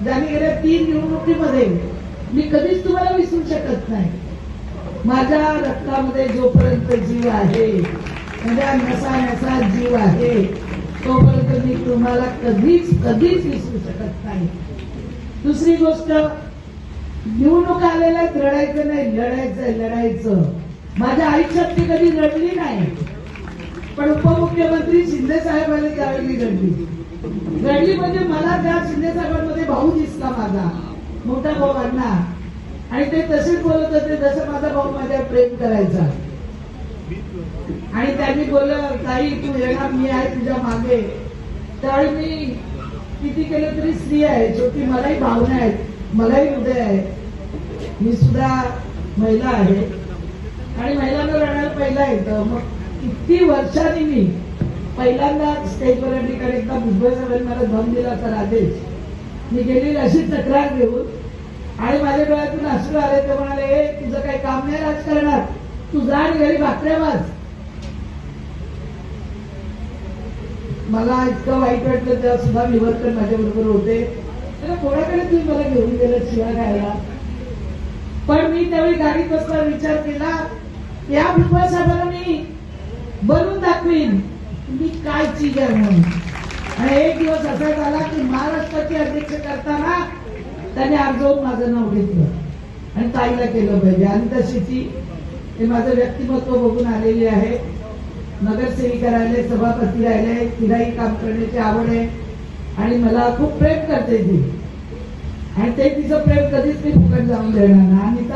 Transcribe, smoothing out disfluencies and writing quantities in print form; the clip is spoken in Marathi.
ज्यांनी गेल्या 3 निवडणुकीमध्ये मी कधीच तुम्हाला विसरू शकत नाही. माझ्या रक्तामध्ये जोपर्यंत जीव आहे, माझ्या नसा जीव आहे, तोपर्यंत मी तुम्हाला कधीच विसरू शकत नाही. दुसरी गोष्ट, निवडणूक आलेल्या रडायचं नाही, लढायचं. माझ्या आयुष्यात ती कधी रडली नाही, पण उपमुख्यमंत्री शिंदे साहेबांनी त्यावेळी रडली म्हणजे मला त्या शिंदे साहेबांमध्ये भाऊ दिसला, माझा मोठा भाऊ अण्णा. आणि ते तसेच बोलत होते जसं माझा भाऊ माझ्यावर प्रेम करायचा. आणि त्यांनी बोललं, ताई तू येणार, मी आहे तुझ्या मागे. त्यावेळी मी किती केलं तरी स्त्री आहे, शेवटी मलाही भावना आहेत, मलाही हृदय आहे. मी सुद्धा महिला आहे आणि महिलांना लढायला पहिला येतं. मग किती वर्षांनी मी पहिल्यांदा स्टेजवर एकदा भुजबळ साहेबांनी मला दम दिला तर आदेश, मी गेली अशी तक्रार घेऊन आणि माझ्या डोळ्यातून अश्रू आले. ते म्हणाले, तुझं काही काम नाही राजकारणात, तू जा आणि घरी भाकऱ्या वाज. मला इतकं वाईट वाटलं. तेव्हा सुद्धा निवडकर माझ्या बरोबर होते. त्याला कोणाकडे तुम्ही मला घेऊन गेलं शिवाय खायला. पण मी त्यावेळी गाडीत बसला विचार केला, या भुजबळ साहेबांना मी बनवून दाखवीन मी काय चीज आहे म्हणून. आणि एक दिवस असा झाला की महाराष्ट्राचे अध्यक्ष करताना त्याने अर्जवून माझं नाव घेतलं आणि ताईला केलं पाहिजे. आणि तशी ती हे माझं व्यक्तिमत्व बघून आलेली आहे. नगरसेविका राहिले, सभापती राहिले, तिलाही काम करण्याची आवड आहे आणि मला खूप प्रेम करते ती. आणि ते तिचं प्रेम कधीच मी फुकट जाऊन देणार नाही. आणि